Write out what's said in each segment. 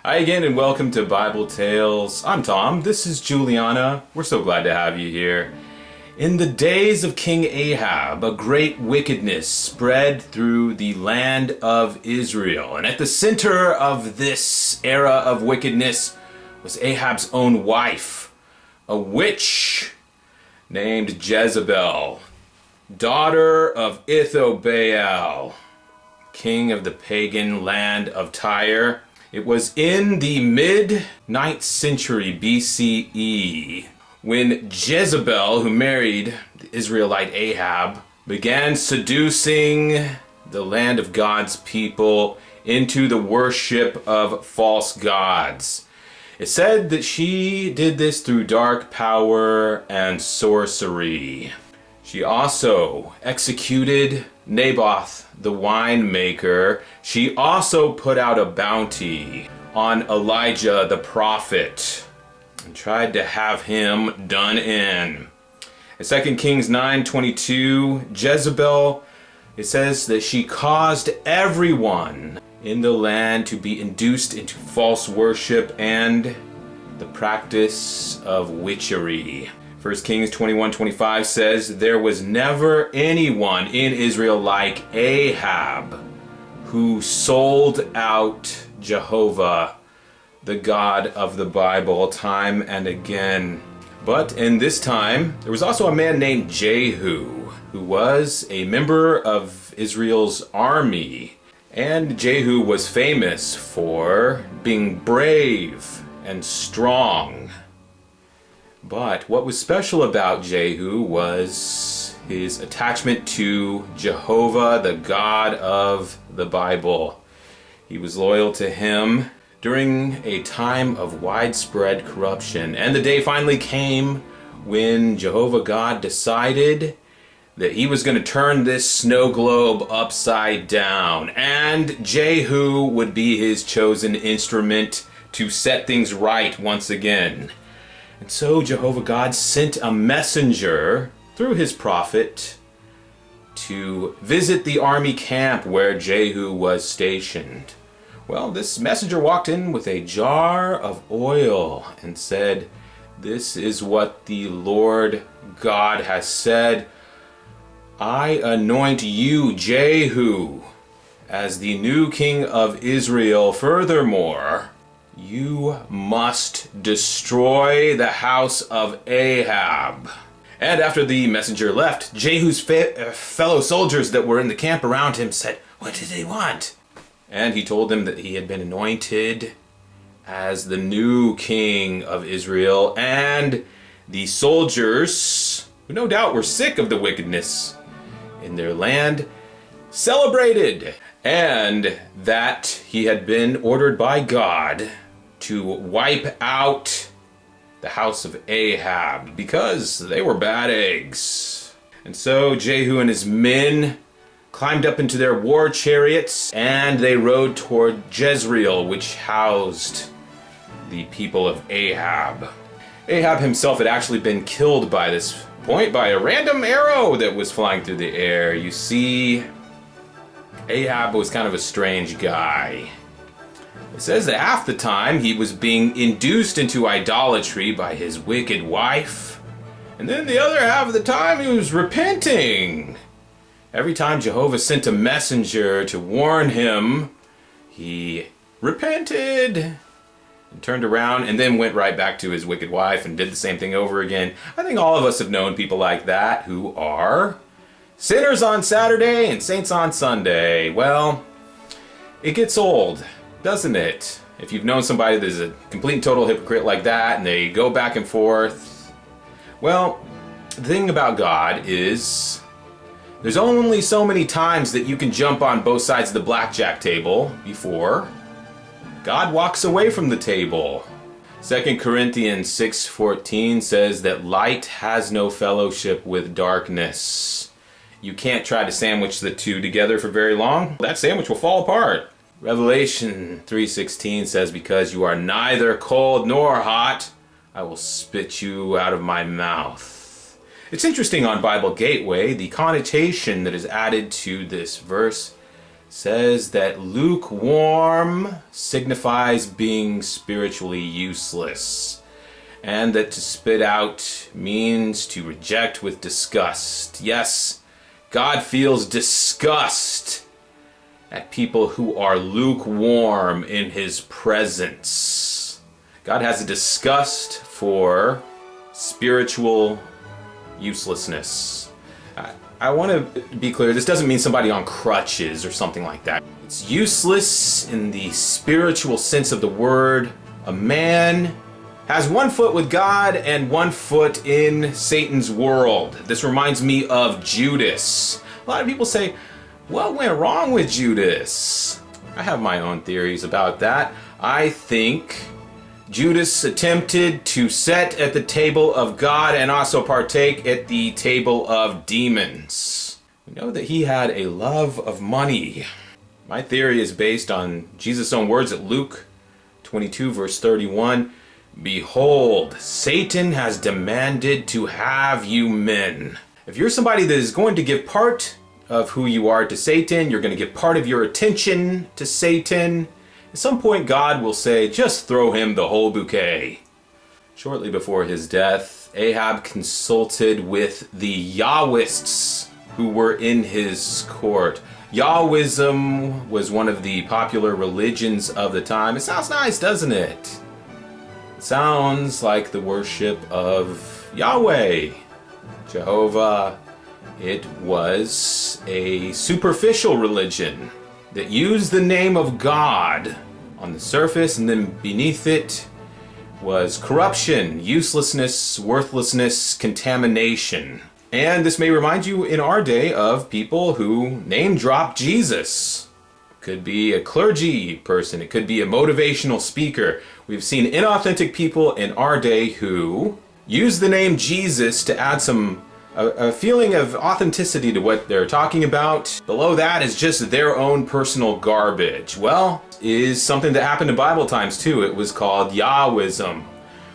Hi again and welcome to Bible Tales. I'm Tom, this is Juliana. We're so glad to have you here. In the days of King Ahab, a great wickedness spread through the land of Israel. And at the center of this era of wickedness was Ahab's own wife, a witch named Jezebel, daughter of Baal, king of the pagan land of Tyre. It was in the mid-9th century BCE when Jezebel, who married the Israelite Ahab, began seducing the land of God's people into the worship of false gods. It said that she did this through dark power and sorcery. She also executed Naboth the winemaker. She also put out a bounty on Elijah the prophet and tried to have him done in. In 2 Kings 9:22, Jezebel, it says that she caused everyone in the land to be induced into false worship and the practice of witchery. 1 Kings 21:25 says, there was never anyone in Israel like Ahab who sold out Jehovah, the God of the Bible, time and again. But in this time, there was also a man named Jehu, who was a member of Israel's army. And Jehu was famous for being brave and strong. But what was special about Jehu was his attachment to Jehovah, the God of the Bible. He was loyal to him during a time of widespread corruption. And the day finally came when Jehovah God decided that he was going to turn this snow globe upside down. And Jehu would be his chosen instrument to set things right once again. And so Jehovah God sent a messenger through his prophet to visit the army camp where Jehu was stationed. Well, this messenger walked in with a jar of oil and said, "This is what the Lord God has said. I anoint you, Jehu, as the new king of Israel. Furthermore, you must destroy the house of Ahab." And after the messenger left, Jehu's fellow soldiers that were in the camp around him said, "What did he want?" And he told them that he had been anointed as the new king of Israel. And the soldiers, who no doubt were sick of the wickedness in their land, celebrated. And that he had been ordered by God to wipe out the house of Ahab because they were bad eggs. And so Jehu and his men climbed up into their war chariots and they rode toward Jezreel, which housed the people of Ahab. Ahab himself had actually been killed by this point by a random arrow that was flying through the air. You see, Ahab was kind of a strange guy. It says that half the time he was being induced into idolatry by his wicked wife, and then the other half of the time he was repenting. Every time Jehovah sent a messenger to warn him, he repented and turned around and then went right back to his wicked wife and did the same thing over again. I think all of us have known people like that who are sinners on Saturday and saints on Sunday. Well, it gets old, doesn't it? If you've known somebody that's a complete and total hypocrite like that and they go back and forth. Well, the thing about God is there's only so many times that you can jump on both sides of the blackjack table before God walks away from the table. 2 Corinthians 6:14 says that light has no fellowship with darkness. You can't try to sandwich the two together for very long. That sandwich will fall apart. Revelation 3:16 says, because you are neither cold nor hot, I will spit you out of my mouth. It's interesting on Bible Gateway, the connotation that is added to this verse says that lukewarm signifies being spiritually useless, and that to spit out means to reject with disgust. Yes, God feels disgust at people who are lukewarm in his presence. God has a disgust for spiritual uselessness. I want to be clear, this doesn't mean somebody on crutches or something like that. It's useless in the spiritual sense of the word. A man has one foot with God and one foot in Satan's world. This reminds me of Judas. A lot of people say, what went wrong with Judas? I have my own theories about that. I think Judas attempted to sit at the table of God and also partake at the table of demons. We know that he had a love of money. My theory is based on Jesus' own words at Luke 22 verse 31. Behold, Satan has demanded to have you men. If you're somebody that is going to give part of who you are to Satan, you're going to give part of your attention to Satan, at some point God will say, just throw him the whole bouquet. Shortly before his death, Ahab consulted with the Yahwists who were in his court. Yahwism was one of the popular religions of the time. It sounds nice, doesn't it? It sounds like the worship of Yahweh, Jehovah. It was a superficial religion that used the name of God on the surface, and then beneath it was corruption, uselessness, worthlessness, contamination. And this may remind you in our day of people who name drop Jesus. It could be a clergy person, it could be a motivational speaker. We've seen inauthentic people in our day who use the name Jesus to add a feeling of authenticity to what they're talking about. Below that is just their own personal garbage. Well, is something that happened in Bible times too. It was called Yahwism,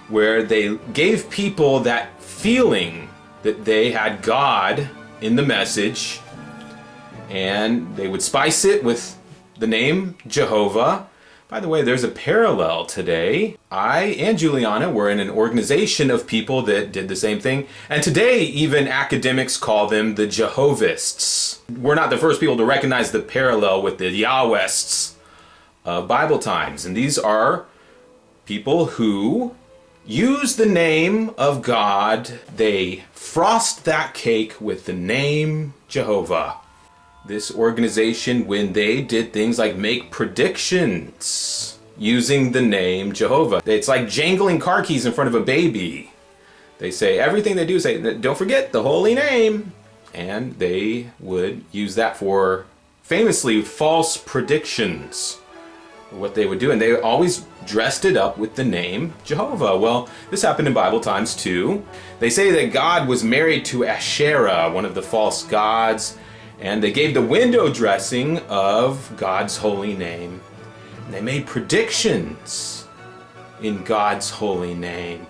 where they gave people that feeling that they had God in the message, and they would spice it with the name Jehovah. By the way, there's a parallel today. I and Juliana were in an organization of people that did the same thing. And today, even academics call them the Jehovists. We're not the first people to recognize the parallel with the Yahwists of Bible times. And these are people who use the name of God. They frost that cake with the name Jehovah. This organization, when they did things like make predictions using the name Jehovah. It's like jangling car keys in front of a baby. They say everything they do, say, don't forget the holy name. And they would use that for famously false predictions. What they would do, and they always dressed it up with the name Jehovah. Well, this happened in Bible times too. They say that God was married to Asherah, one of the false gods, and they gave the window dressing of God's holy name. And they made predictions in God's holy name.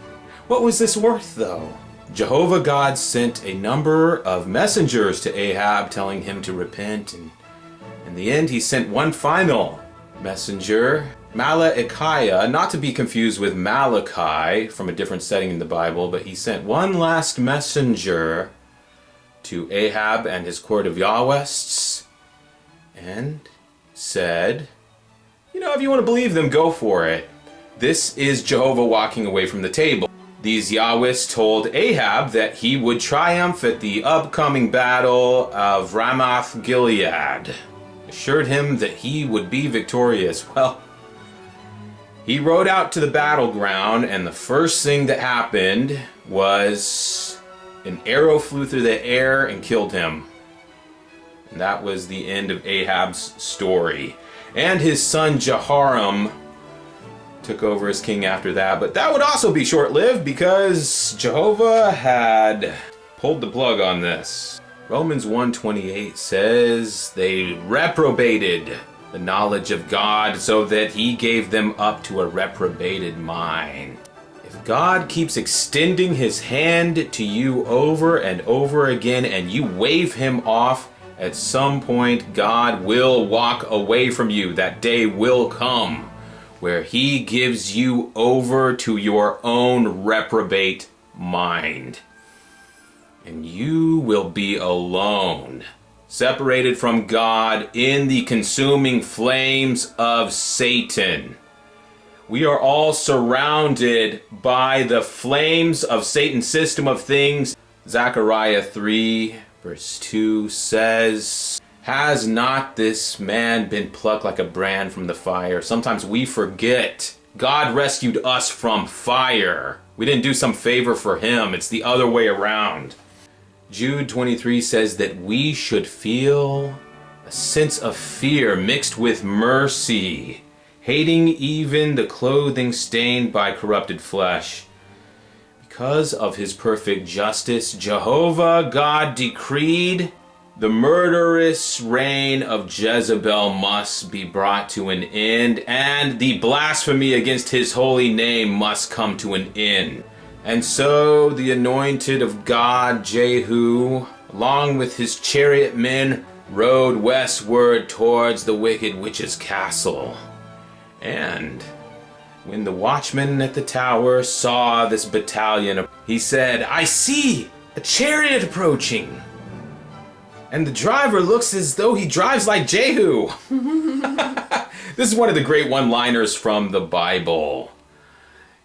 What was this worth, though? Jehovah God sent a number of messengers to Ahab telling him to repent, and in the end he sent one final messenger, Malachiah, not to be confused with Malachi from a different setting in the Bible, but he sent one last messenger to Ahab and his court of Yahwists and said, if you want to believe them, go for it. This is Jehovah walking away from the table. These Yahwists told Ahab that he would triumph at the upcoming battle of Ramoth Gilead. Assured him that he would be victorious. Well, he rode out to the battleground, and the first thing that happened was an arrow flew through the air and killed him. And that was the end of Ahab's story. And his son Jehoram took over as king after that. But that would also be short-lived because Jehovah had pulled the plug on this. Romans 1:28 says they reprobated the knowledge of God so that he gave them up to a reprobated mind. If God keeps extending his hand to you over and over again and you wave him off At some point, God will walk away from you. That day will come where he gives you over to your own reprobate mind. And you will be alone, separated from God in the consuming flames of Satan. We are all surrounded by the flames of Satan's system of things. Zechariah 3 verse 2 says, "Has not this man been plucked like a brand from the fire?" Sometimes we forget God rescued us from fire. We didn't do some favor for him. It's the other way around. Jude 23 says that we should feel a sense of fear mixed with mercy, hating even the clothing stained by corrupted flesh. Because of his perfect justice, Jehovah God decreed the murderous reign of Jezebel must be brought to an end, and the blasphemy against his holy name must come to an end. And so the anointed of God, Jehu, along with his chariot men, rode westward towards the wicked witch's castle. And when the watchman at the tower saw this battalion, he said, "I see a chariot approaching. And the driver looks as though he drives like Jehu." This is one of the great one-liners from the Bible.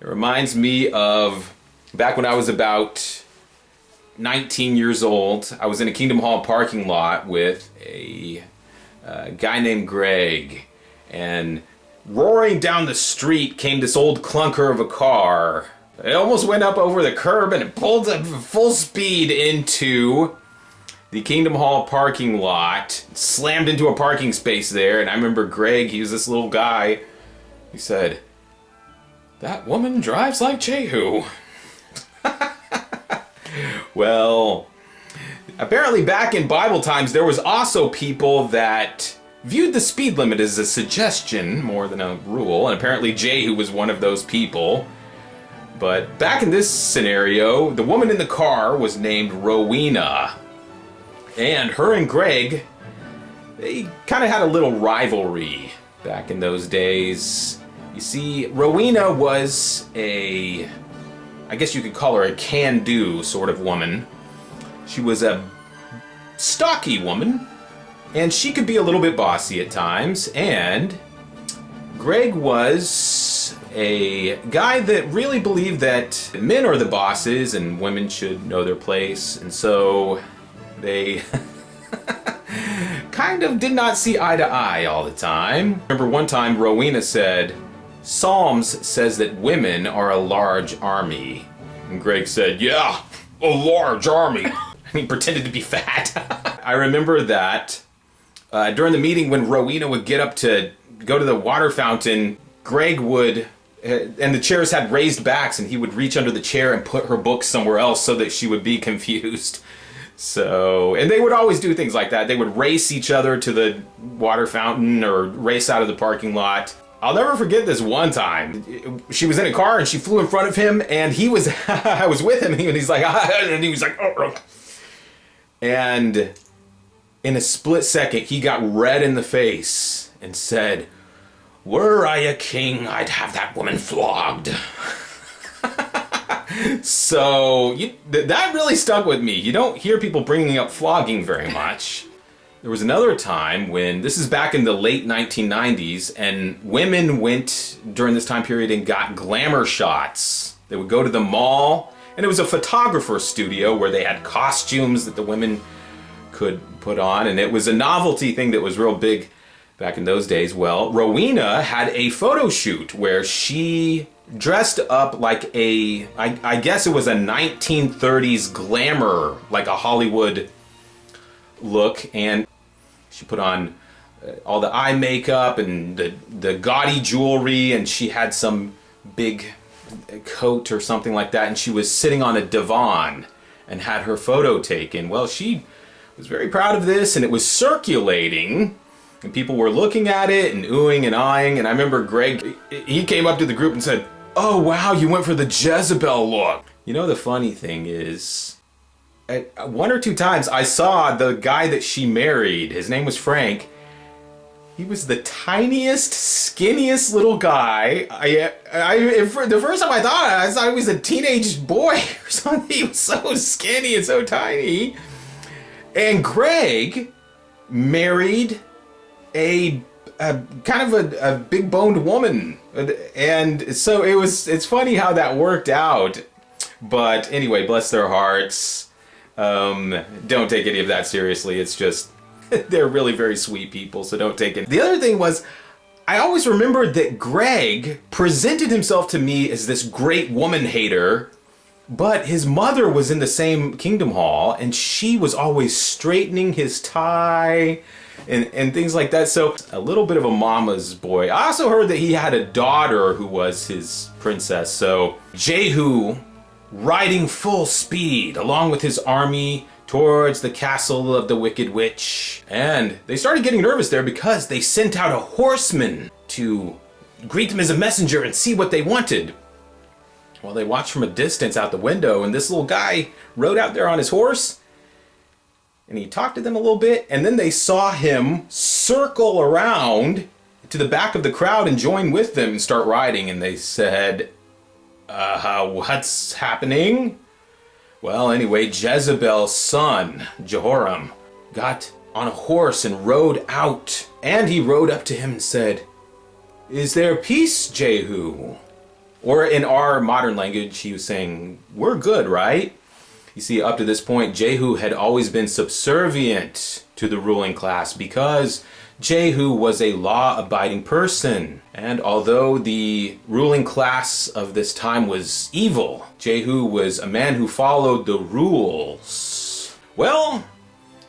It reminds me of back when I was about 19 years old. I was in a Kingdom Hall parking lot with a guy named Greg. And roaring down the street came this old clunker of a car. It almost went up over the curb and it pulled up full speed into the Kingdom Hall parking lot, slammed into a parking space there. And I remember Greg, he was this little guy, he said, "That woman drives like Jehu." Well, apparently back in Bible times, there was also people that viewed the speed limit as a suggestion more than a rule, and apparently Jehu was one of those people. But back in this scenario, the woman in the car was named Rowena, and her and Greg, they kind of had a little rivalry back in those days. You see, Rowena was I guess you could call her a can-do sort of woman. She was a stocky woman, and she could be a little bit bossy at times, and Greg was a guy that really believed that men are the bosses and women should know their place, and so they kind of did not see eye to eye all the time. Remember one time Rowena said, "Psalms says that women are a large army." And Greg said, "Yeah, a large army." And he pretended to be fat. I remember that during the meeting when Rowena would get up to go to the water fountain, Greg would, and the chairs had raised backs, and he would reach under the chair and put her books somewhere else so that she would be confused. So, and they would always do things like that. They would race each other to the water fountain or race out of the parking lot. I'll never forget this one time. She was in a car and she flew in front of him, and he was, I was with him, and he's like, and he was like, oh. And in a split second, he got red in the face and said, "Were I a king, I'd have that woman flogged." So that really stuck with me. You don't hear people bringing up flogging very much. There was another time when, this is back in the late 1990s, and women went during this time period and got glamour shots. They would go to the mall, and it was a photographer studio where they had costumes that the women could put on, and it was a novelty thing that was real big back in those days. Well, Rowena had a photo shoot where she dressed up like I guess it was a 1930s glamour, like a Hollywood look, and she put on all the eye makeup and the gaudy jewelry, and she had some big coat or something like that, and she was sitting on a divan and had her photo taken. Well, she was very proud of this, and it was circulating, and people were looking at it and oohing and eyeing. And I remember Greg, he came up to the group and said, "Oh wow, you went for the Jezebel look." You know, the funny thing is, one or two times I saw the guy that she married. His name was Frank. He was the tiniest, skinniest little guy. The first time I thought he was a teenage boy or something. He was so skinny and so tiny. And Greg married a kind of a big boned woman. And so it's funny how that worked out. But anyway, bless their hearts. Don't take any of that seriously. It's just, they're really very sweet people, so don't take it. The other thing was, I always remembered that Greg presented himself to me as this great woman hater, but his mother was in the same Kingdom Hall, and she was always straightening his tie and things like that. So a little bit of a mama's boy. I also heard that he had a daughter who was his princess. So Jehu, riding full speed along with his army towards the castle of the Wicked Witch. And they started getting nervous there because they sent out a horseman to greet them as a messenger and see what they wanted. Well, they watched from a distance out the window, and this little guy rode out there on his horse, and he talked to them a little bit, and then they saw him circle around to the back of the crowd and join with them and start riding, and they said, what's happening? Well, anyway, Jezebel's son, Jehoram, got on a horse and rode out. And he rode up to him and said, "Is there peace, Jehu?" Or in our modern language, he was saying, "We're good, right?" You see, up to this point, Jehu had always been subservient to the ruling class because Jehu was a law-abiding person. And although the ruling class of this time was evil, Jehu was a man who followed the rules. Well,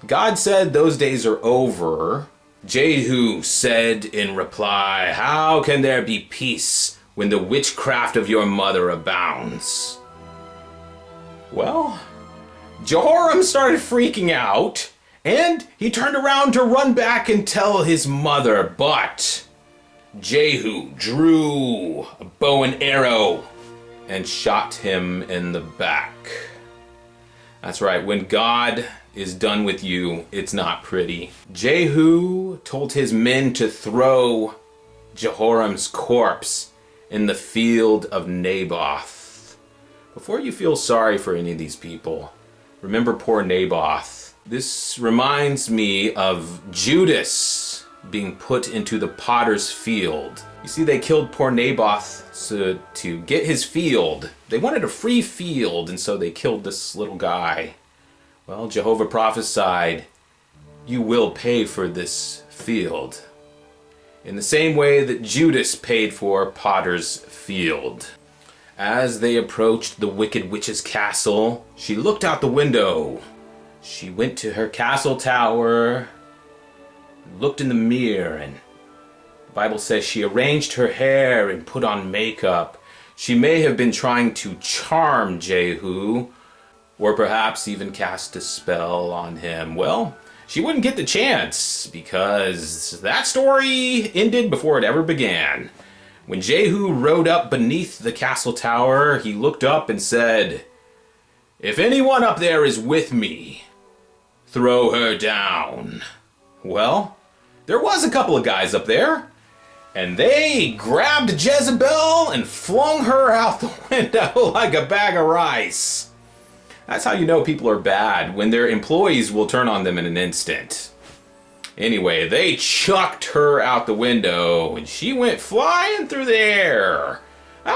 God said those days are over. Jehu said in reply, "How can there be peace when the witchcraft of your mother abounds?" Well, Jehoram started freaking out, and he turned around to run back and tell his mother, but Jehu drew a bow and arrow and shot him in the back. That's right, when God is done with you, it's not pretty. Jehu told his men to throw Jehoram's corpse in the field of Naboth. Before you feel sorry for any of these people, remember poor Naboth. This reminds me of Judas being put into the potter's field. You see, they killed poor Naboth to get his field. They wanted a free field, and so they killed this little guy. Well, Jehovah prophesied, "You will pay for this field," in the same way that Judas paid for potter's field. As they approached the Wicked Witch's castle, she looked out the window. She went to her castle tower, looked in the mirror, and the Bible says she arranged her hair and put on makeup. She may have been trying to charm Jehu, or perhaps even cast a spell on him. Well, she wouldn't get the chance, because that story ended before it ever began. When Jehu rode up beneath the castle tower, he looked up and said, "If anyone up there is with me, throw her down." Well, there was a couple of guys up there, and they grabbed Jezebel and flung her out the window like a bag of rice. That's how you know people are bad, when their employees will turn on them in an instant. Anyway, they chucked her out the window, and she went flying through the air. Ah!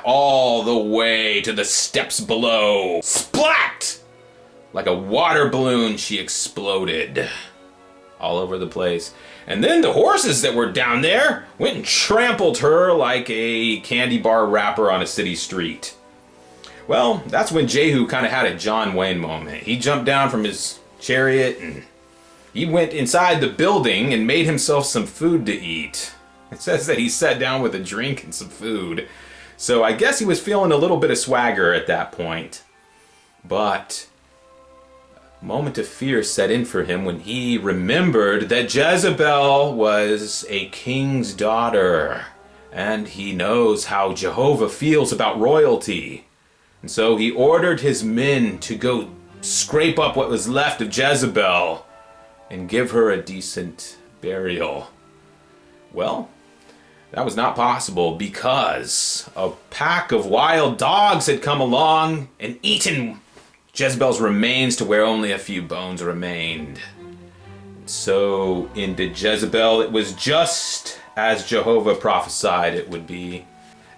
All the way to the steps below. Splat! Like a water balloon, she exploded all over the place. And then the horses that were down there went and trampled her like a candy bar wrapper on a city street. Well, that's when Jehu kind of had a John Wayne moment. He jumped down from his chariot and he went inside the building and made himself some food to eat. It says that he sat down with a drink and some food. So I guess he was feeling a little bit of swagger at that point. But a moment of fear set in for him when he remembered that Jezebel was a king's daughter. And he knows how Jehovah feels about royalty. And so he ordered his men to go scrape up what was left of Jezebel and give her a decent burial. Well, that was not possible because a pack of wild dogs had come along and eaten Jezebel's remains to where only a few bones remained. So into Jezebel, it was just as Jehovah prophesied it would be.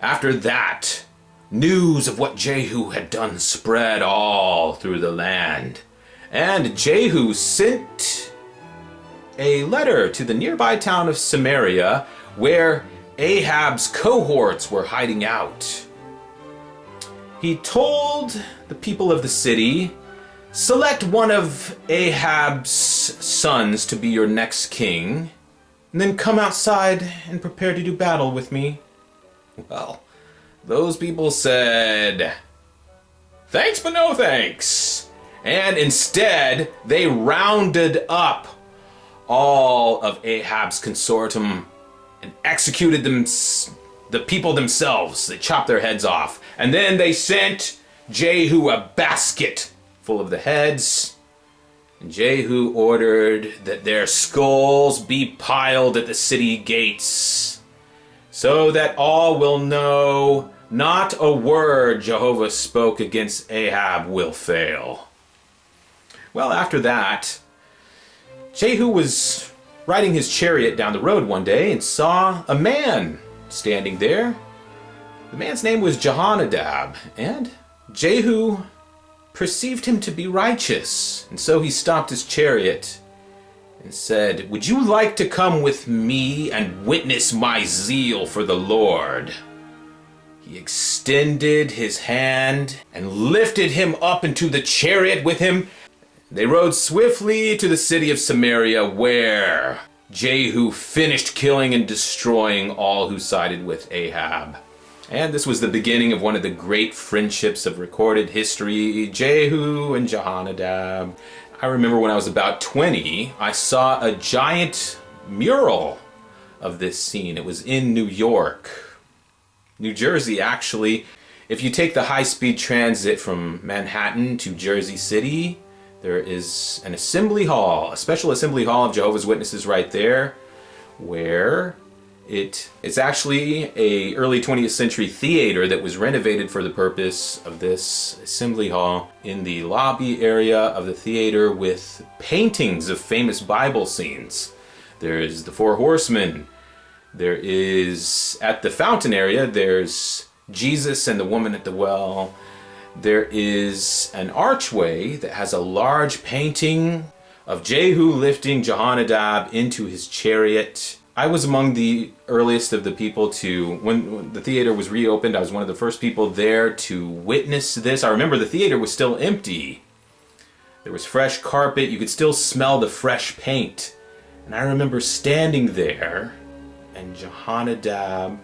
After that, news of what Jehu had done spread all through the land. And Jehu sent a letter to the nearby town of Samaria, where Ahab's cohorts were hiding out. He told the people of the city, select one of Ahab's sons to be your next king, and then come outside and prepare to do battle with me. Well, those people said, thanks but no thanks. And instead, they rounded up all of Ahab's consortium and executed them, the people themselves. They chopped their heads off. And then they sent Jehu a basket full of the heads. And Jehu ordered that their skulls be piled at the city gates, so that all will know not a word Jehovah spoke against Ahab will fail. Well, after that, Jehu was riding his chariot down the road one day and saw a man standing there. The man's name was Jehonadab, and Jehu perceived him to be righteous. And so he stopped his chariot and said, would you like to come with me and witness my zeal for the Lord? He extended his hand and lifted him up into the chariot with him. They rode swiftly to the city of Samaria, where Jehu finished killing and destroying all who sided with Ahab. And this was the beginning of one of the great friendships of recorded history, Jehu and Jehonadab. I remember when I was about 20, I saw a giant mural of this scene. It was in New York. New Jersey, actually. If you take the high-speed transit from Manhattan to Jersey City, there is an assembly hall, a special assembly hall of Jehovah's Witnesses right there, where it's actually a early 20th century theater that was renovated for the purpose of this assembly hall. In the lobby area of the theater with paintings of famous Bible scenes. There's the Four Horsemen. There is, at the fountain area, there's Jesus and the woman at the well. There is an archway that has a large painting of Jehu lifting Jehonadab into his chariot. I was among the earliest of the people to, when the theater was reopened, I was one of the first people there to witness this. I remember the theater was still empty. There was fresh carpet. You could still smell the fresh paint. And I remember standing there, and Jehonadab,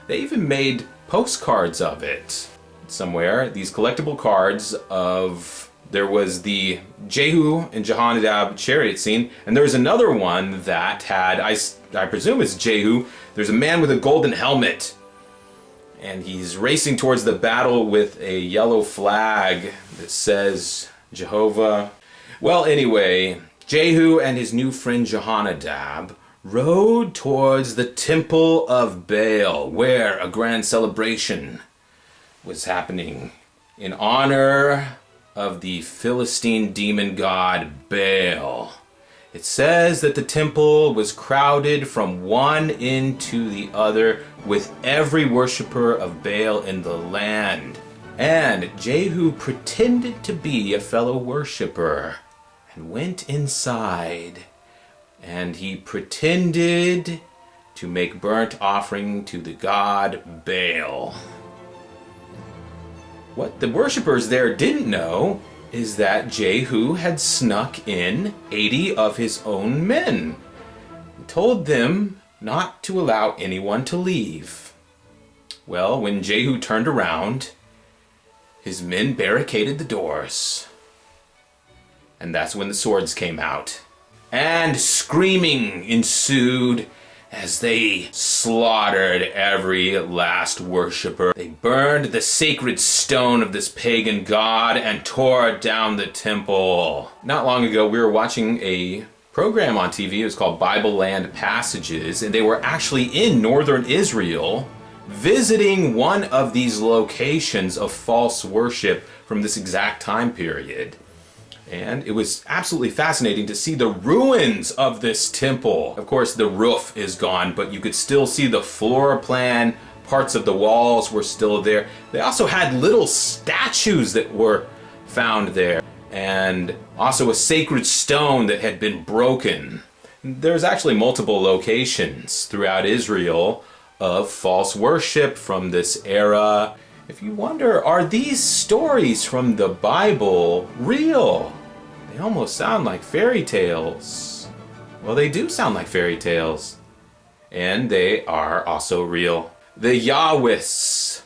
they even made postcards of it somewhere. These collectible cards of, there was the Jehu and Jehonadab chariot scene, and there was another one that had, I presume it's Jehu, there's a man with a golden helmet, and he's racing towards the battle with a yellow flag that says Jehovah. Well, anyway, Jehu and his new friend Jehonadab rode towards the temple of Baal, where a grand celebration was happening in honor of the Philistine demon god Baal. It says that the temple was crowded from one end to the other with every worshiper of Baal in the land. And Jehu pretended to be a fellow worshiper and went inside, and he pretended to make burnt offering to the god Baal. What the worshippers there didn't know is that Jehu had snuck in 80 of his own men and told them not to allow anyone to leave. Well, when Jehu turned around, his men barricaded the doors. And that's when the swords came out. And screaming ensued as they slaughtered every last worshiper. They burned the sacred stone of this pagan god and tore down the temple. Not long ago, we were watching a program on TV. It was called Bible Land Passages, and they were actually in northern Israel visiting one of these locations of false worship from this exact time period. And it was absolutely fascinating to see the ruins of this temple. Of course, the roof is gone, but you could still see the floor plan. Parts of the walls were still there. They also had little statues that were found there, and also a sacred stone that had been broken. There's actually multiple locations throughout Israel of false worship from this era. If you wonder, are these stories from the Bible real? They almost sound like fairy tales. Well, they do sound like fairy tales. And they are also real. The Yahwists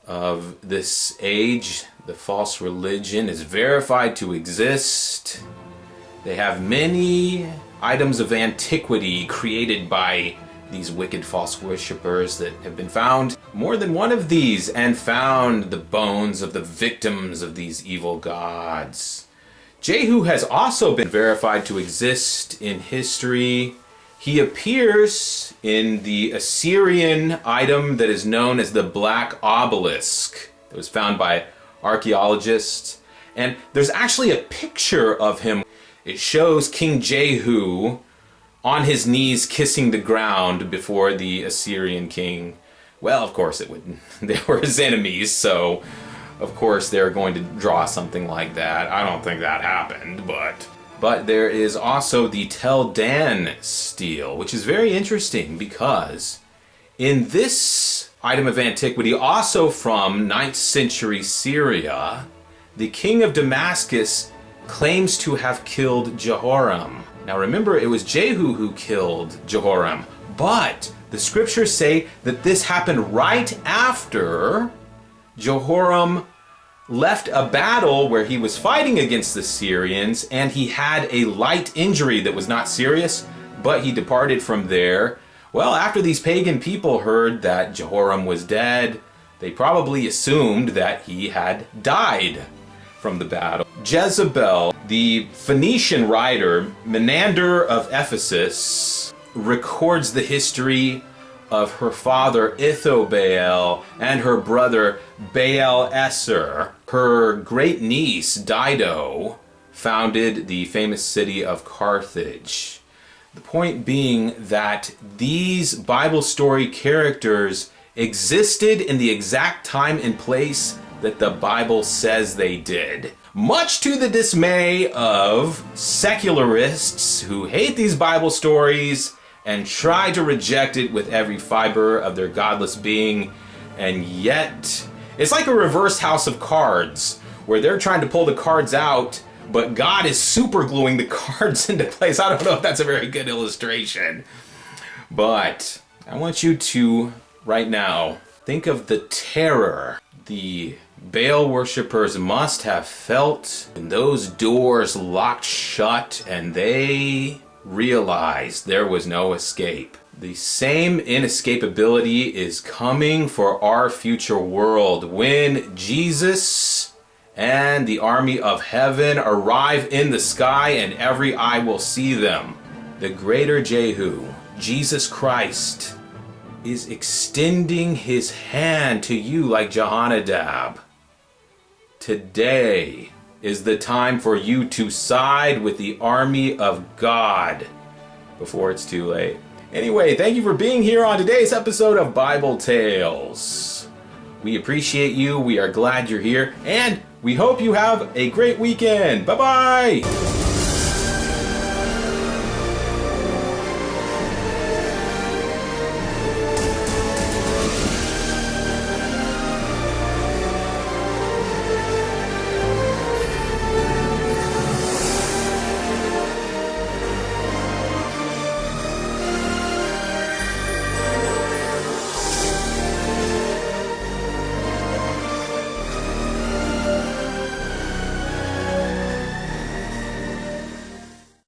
of this age, the false religion, is verified to exist. They have many items of antiquity created by these wicked false worshippers that have been found. More than one of these, and found the bones of the victims of these evil gods. Jehu has also been verified to exist in history. He appears in the Assyrian item that is known as the Black Obelisk. It was found by archaeologists. And there's actually a picture of him. It shows King Jehu on his knees kissing the ground before the Assyrian king. Well, of course they were his enemies, so of course they're going to draw something like that. I don't think that happened, but there is also the Tel Dan stele, which is very interesting because in this item of antiquity, also from 9th century Syria, the king of Damascus claims to have killed Jehoram. Now remember, it was Jehu who killed Jehoram, but the scriptures say that this happened right after Jehoram left a battle where he was fighting against the Syrians, and he had a light injury that was not serious, but he departed from there. Well, after these pagan people heard that Jehoram was dead, they probably assumed that he had died from the battle. Jezebel, the Phoenician writer, Menander of Ephesus, records the history of her father Ithobaal and her brother Baal-Esser. Her great niece Dido founded the famous city of Carthage. The point being that these Bible story characters existed in the exact time and place that the Bible says they did. Much to the dismay of secularists who hate these Bible stories and try to reject it with every fiber of their godless being. And yet, it's like a reverse house of cards, where they're trying to pull the cards out, but God is super gluing the cards into place. I don't know if that's a very good illustration. But I want you to, right now, think of the terror the Baal worshippers must have felt when those doors locked shut and they realized there was no escape. The same inescapability is coming for our future world when Jesus and the army of heaven arrive in the sky and every eye will see them. The greater Jehu, Jesus Christ, is extending his hand to you like Jehonadab. Today is the time for you to side with the army of God before it's too late. Anyway, thank you for being here on today's episode of Bible Tales. We appreciate you, we are glad you're here, and we hope you have a great weekend. Bye-bye!